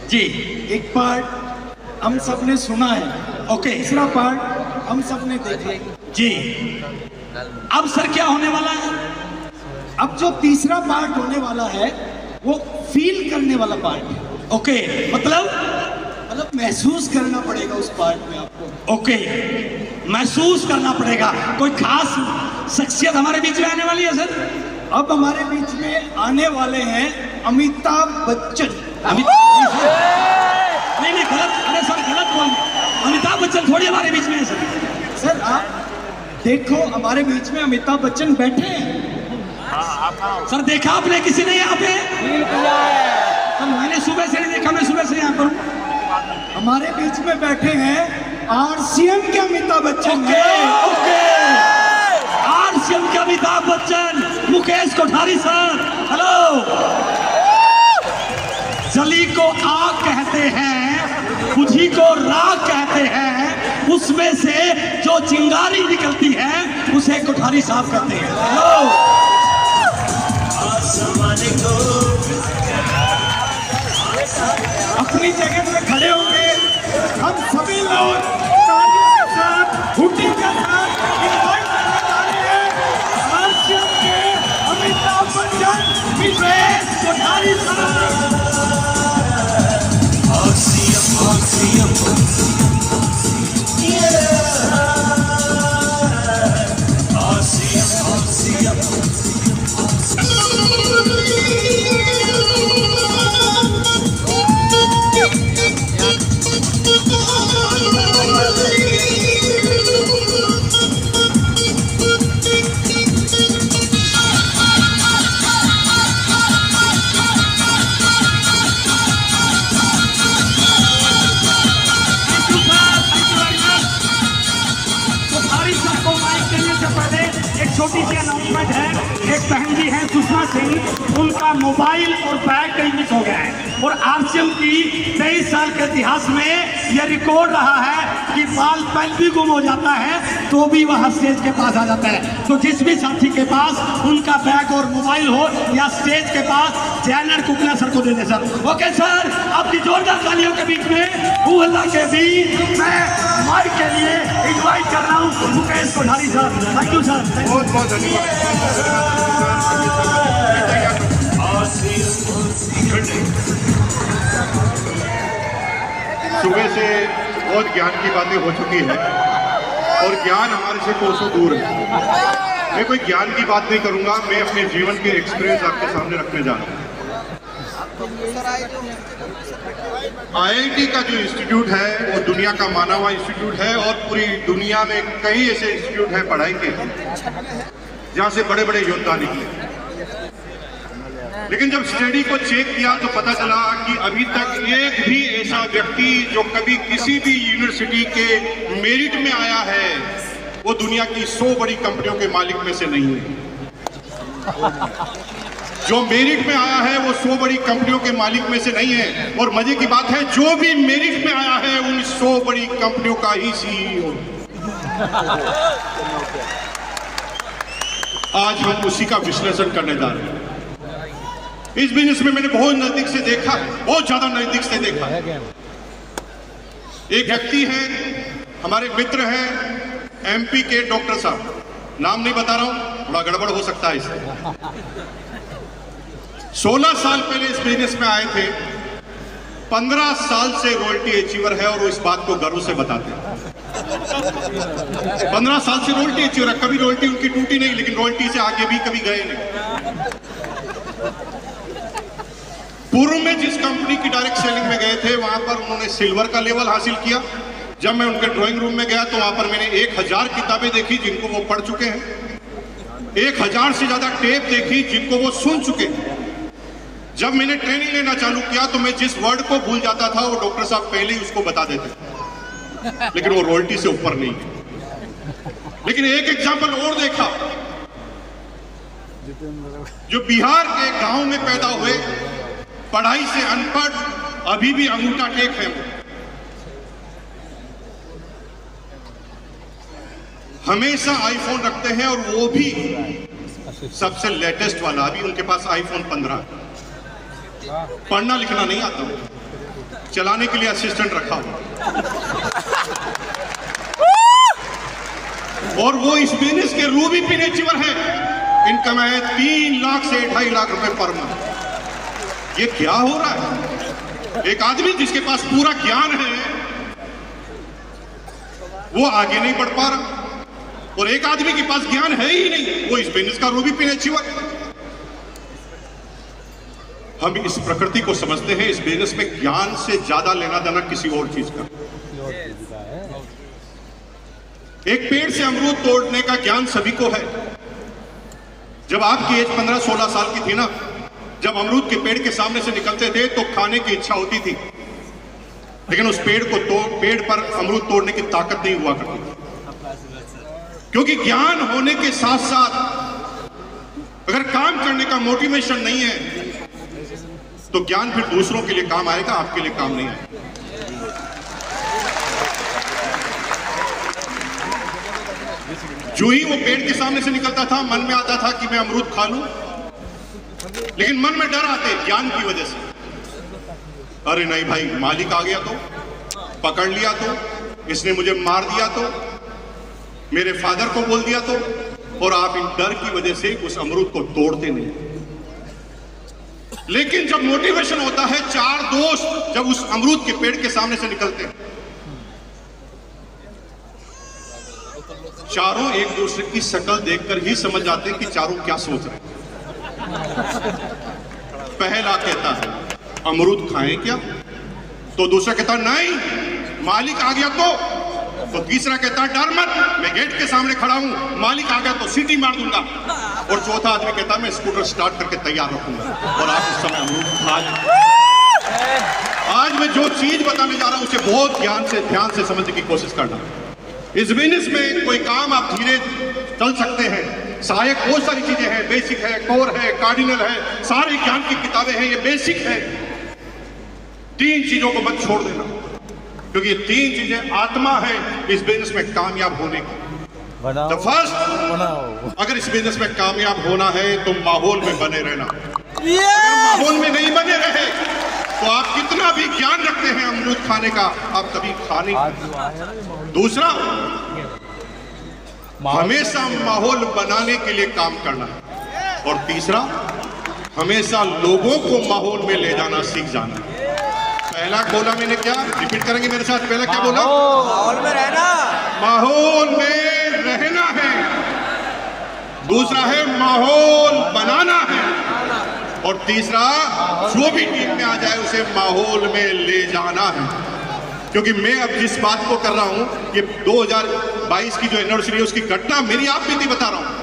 जी एक पार्ट हम सब ने सुना है, ओके तीसरा पार्ट हम सब ने देखा। जी। अब सर क्या होने वाला है? अब जो तीसरा पार्ट होने वाला है वो फील करने वाला पार्ट है। ओके मतलब महसूस करना पड़ेगा उस पार्ट में आपको। ओके महसूस करना पड़ेगा। कोई खास शख्सियत हमारे बीच में आने वाली है सर? अब हमारे बीच में आने वाले हैं अमिताभ बच्चन। नहीं गलत, अरे सर गलत बोल। अमिताभ बच्चन थोड़ी हमारे बीच में है सर। सर आप देखो हमारे बीच में अमिताभ बच्चन बैठे हैं। सर देखा आपने किसी ने यहाँ पे? सर मैंने सुबह से नहीं देखा, मैं सुबह से यहाँ पर हूँ। हमारे बीच में बैठे हैं आरसीएम के अमिताभ बच्चन। ओके आरसीएम के अमिताभ बच्चन, मुकेश कोठारी सर, हेलो। जली को आग कहते हैं, बुझी को राग कहते हैं, उसमें से जो चिंगारी निकलती है उसे कोठारी साहब कहते हैं। हेलो अपनी जगह पे खड़े होंगे हम सभी लोग तालियों के साथ, हुटी के साथ इनवाइट करने जा रहे हैं आरसीएम के अमिताभ बच्चन, मुकेश कोठारी साहब। छोटी सी अनाउंसमेंट है। एक बहन जी हैं सुषमा सिंह, उनका मोबाइल और बैग कहीं मिस हो गया है और आरसीएम की 23 साल के इतिहास में यह रिकॉर्ड रहा है कि बाल पेन भी गुम हो जाता है तो भी वह स्टेज के पास आ जाता है। तो जिस भी साथी के पास उनका बैग और मोबाइल हो या स्टेज के पास जैनर कुकला सर को दे दे सर। ओके सर, आपकी जोरदार तालियों के बीच में उहला के बीच मैं माइक के लिए इनवाइट कर रहा हूँ Mukesh Kothari sir. Thank you sir. बहुत बहुत धन्यवाद। सुबह से बहुत ज्ञान की बातें हो चुकी है और ज्ञान हमारे से कोसों दूर है। मैं कोई ज्ञान की बात नहीं करूंगा, मैं अपने जीवन के एक्सपीरियंस आपके सामने रखने जा रहा हूँ। आईआईटी का जो इंस्टीट्यूट है वो दुनिया का माना हुआ इंस्टीट्यूट है और पूरी दुनिया में कई ऐसे इंस्टीट्यूट हैं पढ़ाई के जहां से बड़े बड़े योद्धा निकले। लेकिन जब स्टडी को चेक किया तो पता चला कि अभी तक एक भी ऐसा व्यक्ति जो कभी किसी भी यूनिवर्सिटी के मेरिट में आया है वो दुनिया की 100 बड़ी कंपनियों के मालिक में से नहीं है। जो मेरिट में आया है वो 100 बड़ी कंपनियों के मालिक में से नहीं है। और मजे की बात है जो भी मेरिट में आया है उन 100 बड़ी कंपनियों का ही सीईओ। आज हम उसी का विश्लेषण करने जा रहे हैं। इस बिजनेस में मैंने बहुत नजदीक से देखा है, बहुत ज्यादा नजदीक से देखा है। एक व्यक्ति है, हमारे मित्र हैं एमपी के डॉक्टर साहब, नाम नहीं बता रहा हूं, थोड़ा गड़बड़ हो सकता है इससे। 16 साल पहले इस बिजनेस में आए थे, 15 साल से रॉयल्टी अचीवर है और वो इस बात को गर्व से बताते हैं। 15 साल से रॉयल्टी अचीवर है, कभी रॉयल्टी उनकी टूटी नहीं, लेकिन रॉयल्टी से आगे भी कभी गए नहीं। पूर्व में जिस कंपनी की डायरेक्ट सेलिंग में गए थे वहां पर उन्होंने सिल्वर का लेवल हासिल किया। जब मैं उनके ड्राइंग रूम में गया तो वहां पर मैंने 1000 किताबें देखी जिनको वो पढ़ चुके हैं, 1000 से ज्यादा टेप देखी जिनको वो सुन चुके हैं। जब मैंने ट्रेनिंग लेना चालू किया तो मैं जिस वर्ड को भूल जाता था वो डॉक्टर साहब पहले ही उसको बता देते, लेकिन वो रॉयल्टी से ऊपर नहीं है। लेकिन एक एग्जाम्पल और देखा, जो बिहार के गांव में पैदा हुए, पढ़ाई से अनपढ़, अभी भी अंगूठा टेक है, हमेशा आईफोन रखते हैं और वो भी सबसे लेटेस्ट वाला। अभी उनके पास आईफोन 15। पढ़ना लिखना नहीं आता, चलाने के लिए असिस्टेंट रखा हुआ, और वो इस बिजनेस के रूबी पिनेचीवर हैं। इनकम है 3 लाख से 2.5 लाख रुपए पर मंथ। ये क्या हो रहा है? एक आदमी जिसके पास पूरा ज्ञान है वो आगे नहीं बढ़ पा रहा, और एक आदमी के पास ज्ञान है ही नहीं, वो इस बिजनेस का रूबी पिनेचीवर। हम इस प्रकृति को समझते हैं, इस बिजनेस में ज्ञान से ज्यादा लेना देना किसी और चीज का। एक पेड़ से अमरूद तोड़ने का ज्ञान सभी को है। जब आपकी एज 15-16 साल की थी ना, जब अमरूद के पेड़ के सामने से निकलते थे तो खाने की इच्छा होती थी, लेकिन उस पेड़ पर अमरूद तोड़ने की ताकत नहीं हुआ करती, क्योंकि ज्ञान होने के साथ साथ अगर काम करने का मोटिवेशन नहीं है तो ज्ञान फिर दूसरों के लिए काम आएगा, आपके लिए काम नहीं आएगा। जो ही वो पेड़ के सामने से निकलता था, मन में आता था कि मैं अमरूद खा लूं, लेकिन मन में डर आते ज्ञान की वजह से। अरे नहीं भाई, मालिक आ गया तो, पकड़ लिया तो, इसने मुझे मार दिया तो, मेरे फादर को बोल दिया तो, और आप इन डर की वजह से उस अमरूद को तोड़ते नहीं। लेकिन जब मोटिवेशन होता है, 4 दोस्त जब उस अमरूद के पेड़ के सामने से निकलते हैं, चारों एक दूसरे की शक्ल देखकर ही समझ जाते हैं कि चारों क्या सोच रहे हैं। पहला कहता है अमरूद खाएं क्या, तो दूसरा कहता नहीं, मालिक आ गया तो तीसरा कहता डर मत, मैं गेट के सामने खड़ा हूं, मालिक आ गया तो सीटी मार दूंगा, और चौथा आदमी कहता मैं स्कूटर स्टार्ट करके तैयार रखूंगा। और आप उस समय अमरूद खा लें। आज मैं जो चीज बताने जा रहा हूं उसे बहुत ध्यान से समझने की कोशिश करना। इस बिजनेस में कोई काम आप धीरे चल सकते हैं, सहायक बहुत सारी चीजें हैं, बेसिक है, कोर है, कार्डिनल है, सारे ज्ञान की किताबें हैं, ये बेसिक है। 3 चीजों को मत छोड़ देना, क्योंकि ये 3 चीजें आत्मा है इस बिजनेस में कामयाब होने की। तो फर्स्ट, अगर इस बिजनेस में कामयाब होना है तो माहौल में बने रहना। अगर माहौल में नहीं बने रहे तो आप कितना भी ज्ञान रखते हैं अमरूद खाने का, आप कभी खा नहीं। दूसरा, हमेशा माहौल बनाने के लिए काम करना है। और तीसरा, हमेशा लोगों को माहौल में ले जाना सीख जाना है। पहला बोला मैंने क्या, रिपीट करेंगे मेरे साथ, पहला क्या बोला? माहौल में रहना, माहौल में रहना है। दूसरा है माहौल बनाना है, और तीसरा जो भी टीम में आ जाए उसे माहौल में ले जाना है। क्योंकि मैं अब जिस बात को कर रहा हूं, ये 2022 की जो एनिवर्सरी है उसकी घटना मेरी आप बीती बता रहा हूं।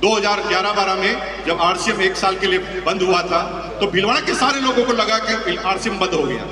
2011-12 में जब आरसीएम 1 साल के लिए बंद हुआ था तो भीलवाड़ा के सारे लोगों को लगा कि आरसीएम बंद हो गया।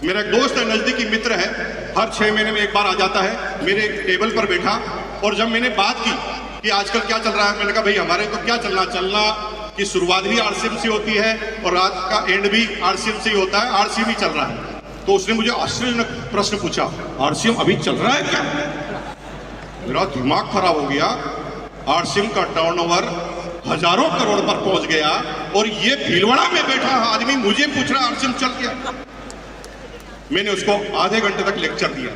मेरा एक दोस्त है, नजदीकी मित्र है, हर 6 महीने में एक बार आ जाता है, मेरे टेबल पर बैठा, और जब मैंने बात की कि आजकल क्या चल रहा है, मैंने कहा भाई हमारे तो क्या चलना की शुरुआत भी आरसीएम से होती है और रात का एंड भी आरसीएम से ही होता है, आरसीएम ही चल रहा है। तो उसने मुझे आश्चर्यजनक प्रश्न पूछा, आरसीएम अभी चल रहा है क्या? मेरा दिमाग खराब हो गया। आरसीएम का टर्नओवर हजारों करोड़ पर पहुंच गया, और ये भीलवाड़ा में बैठा आदमी मुझे पूछ रहा आरसीएम चल गया। मैंने उसको आधे घंटे तक लेक्चर दिया।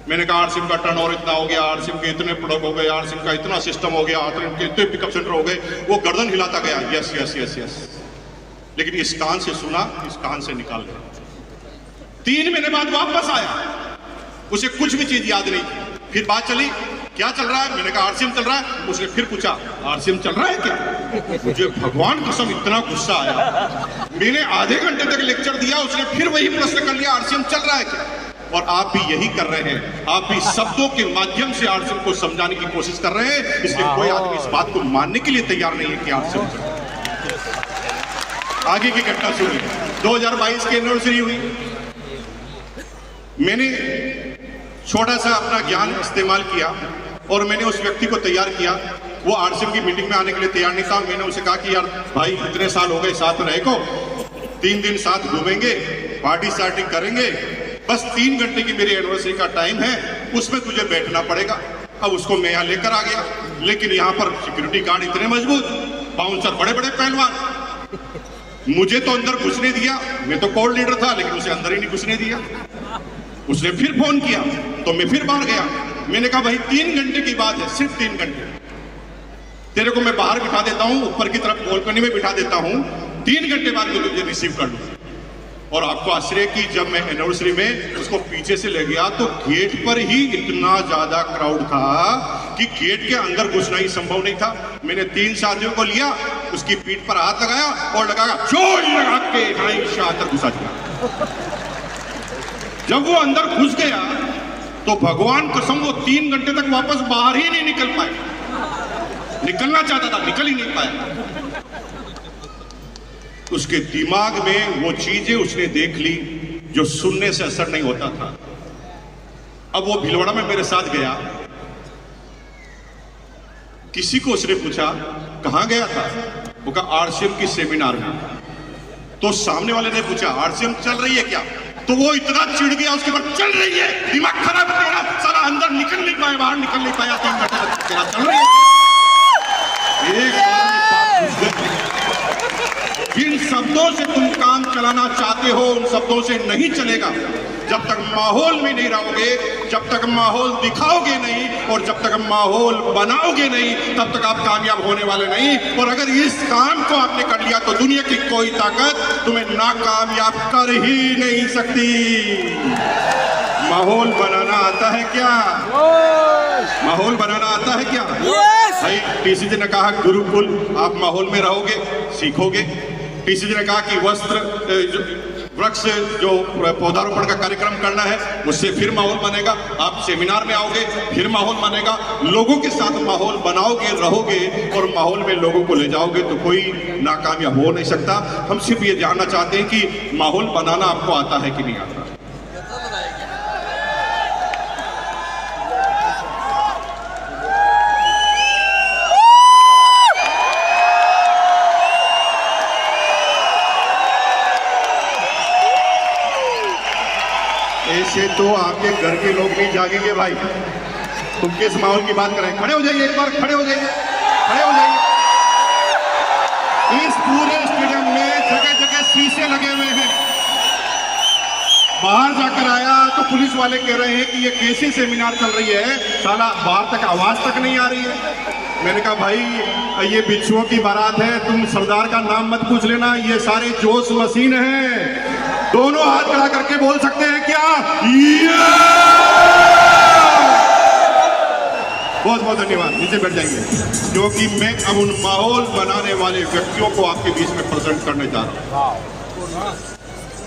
मैंने कहा आरसीएम का टर्नओवर इतना हो गया, आरसीएम के इतने प्रोडक्ट हो गए, आरसीएम का इतना सिस्टम हो गया, आरसीएम के इतने पिकअप सेंटर हो गए। वो गर्दन हिलाता गया, यस यस यस यस, लेकिन इस कान से सुना, इस कान से निकाल दिया। 3 महीने बाद वापस आया, उसे कुछ भी चीज याद नहीं थी। फिर बात चली, क्या चल रहा है? मैंने कहा आरसीएम चल रहा है। उसने फिर पूछा आरसीएम चल रहा है क्या? मुझे भगवान कसम इतना गुस्सा आया। मैंने आधे घंटे तक लेक्चर दिया, उसने फिर वही प्रश्न कर लिया, आरसीएम चल रहा है क्या? और आप भी यही कर रहे हैं, आप भी शब्दों के माध्यम से आरसीएम को समझाने की कोशिश कर रहे हैं। इसलिए कोई आदमी इस बात को मानने के लिए तैयार नहीं है कि आरसीएम चल रहा है। आगे की घटना सुनिए। 2022 की एनिवर्सरी हुई, मैंने छोटा सा अपना ज्ञान इस्तेमाल किया और मैंने उस व्यक्ति को तैयार किया। वो आरसीएम की मीटिंग में आने के लिए तैयार नहीं था। मैंने उसे कहा कि यार भाई इतने साल हो गए साथ में रहे को, 3 दिन साथ घूमेंगे, पार्टी सार्टी करेंगे, बस 3 घंटे की मेरी एनिवर्सरी का टाइम है, उसमें तुझे बैठना पड़ेगा। अब उसको मैं यहाँ लेकर आ गया, लेकिन यहाँ पर सिक्योरिटी गार्ड इतने मजबूत, बाउंसर बड़े बड़े पहलवान। मुझे तो अंदर घुसने दिया, मैं तो कोर लीडर था, लेकिन उसे अंदर ही नहीं घुसने दिया। उसने फिर फोन किया तो मैं फिर बाहर गया। मैंने कहा भाई 3 घंटे की बात है, सिर्फ 3 घंटे, तेरे को मैं बाहर बिठा देता हूं, ऊपर की तरफ बालकनी में बिठा देता हूं, 3 घंटे बाद मैं तुझे रिसीव कर लूंगा। और आपको आश्चर्य की, जब मैं एनिवर्सरी में उसको पीछे से ले गया तो गेट पर ही इतना ज्यादा क्राउड था कि गेट के अंदर घुसना ही संभव नहीं था। मैंने 3 साथियों को लिया, उसकी पीठ पर हाथ लगाया और लगाया जोर लगा के अंदर घुसा दिया। जब वो अंदर घुस गया तो भगवान कसम वो 3 घंटे तक वापस बाहर ही नहीं निकल पाए। निकलना चाहता था, निकल ही नहीं पाया। उसके दिमाग में वो चीजें उसने देख ली जो सुनने से असर नहीं होता था। अब वो भीलवाड़ा में मेरे साथ गया, किसी को उसने पूछा कहां गया था, वो कहा आरसीएम की सेमिनार में। तो सामने वाले ने पूछा आरसीएम चल रही है क्या, तो वो इतना चिढ़ गया उसके बाद, चल रही है, दिमाग खराब है तेरा, साला अंदर निकल नहीं पाया, बाहर निकल नहीं पाया, 3 घंटे तक तेरा चल रही है। एक बार में बात घुस गई। जिन शब्दों से तुम काम चलाना चाहते हो उन शब्दों से नहीं चलेगा। जब तक माहौल में नहीं रहोगे, जब तक माहौल दिखाओगे नहीं और जब तक माहौल बनाओगे नहीं, तब तक आप कामयाब होने वाले नहीं। और अगर इस काम को आपने कर लिया तो दुनिया की कोई ताकत तुम्हें नाकामयाब कर ही नहीं सकती। माहौल बनाना आता है क्या? माहौल बनाना आता है क्या? भाई टीसी जी ने कहा गुरुकुल, आप माहौल में रहोगे, सीखोगे। टीसी जी ने कहा कि वृक्ष जो पौधारोपण का कार्यक्रम करना है उससे फिर माहौल बनेगा। आप सेमिनार में आओगे, फिर माहौल बनेगा। लोगों के साथ माहौल बनाओगे, रहोगे और माहौल में लोगों को ले जाओगे तो कोई नाकामयाब हो नहीं सकता। हम सिर्फ ये जानना चाहते हैं कि माहौल बनाना आपको आता है कि नहीं आता। ऐसे तो आपके घर के लोग नहीं जागेंगे भाई। तुम किस माहौल की बात करें? खड़े हो जाइए, एक बार खड़े हो जाइए, खड़े हो जाइए। इस पूरे स्टेडियम में जगह जगह शीशे लगे हुए हैं। बाहर जाकर आया तो पुलिस वाले कह रहे हैं कि ये कैसी सेमिनार चल रही है, साला बाहर तक आवाज तक नहीं आ रही है। मैंने कहा भाई ये बिच्छुओं की बारात है, तुम सरदार का नाम मत पूछ लेना, ये सारे जोश मशीन हैं। दोनों हाथ खड़ा करके बोल सकते हैं क्या? बहुत बहुत धन्यवाद, नीचे बैठ जाएंगे, क्योंकि मैं अब उन माहौल बनाने वाले व्यक्तियों को आपके बीच में प्रेजेंट करने जा रहा हूं,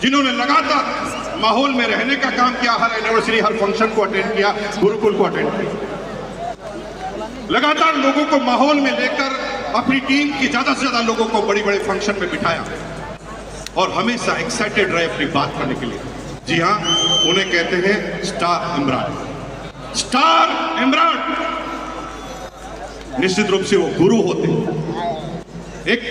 जिन्होंने लगातार माहौल में रहने का काम किया, हर एनिवर्सरी, हर फंक्शन को अटेंड किया, गुरुकुल को अटेंड किया, लगातार लोगों को माहौल में लेकर अपनी टीम की ज्यादा से ज्यादा लोगों को बड़ी बड़े फंक्शन में बिठाया और हमेशा एक्साइटेड रहे अपनी बात करने के लिए। जी हाँ, उन्हें कहते हैं स्टार इमरान। स्टार इमरान निश्चित रूप से वो गुरु होते हैं। एक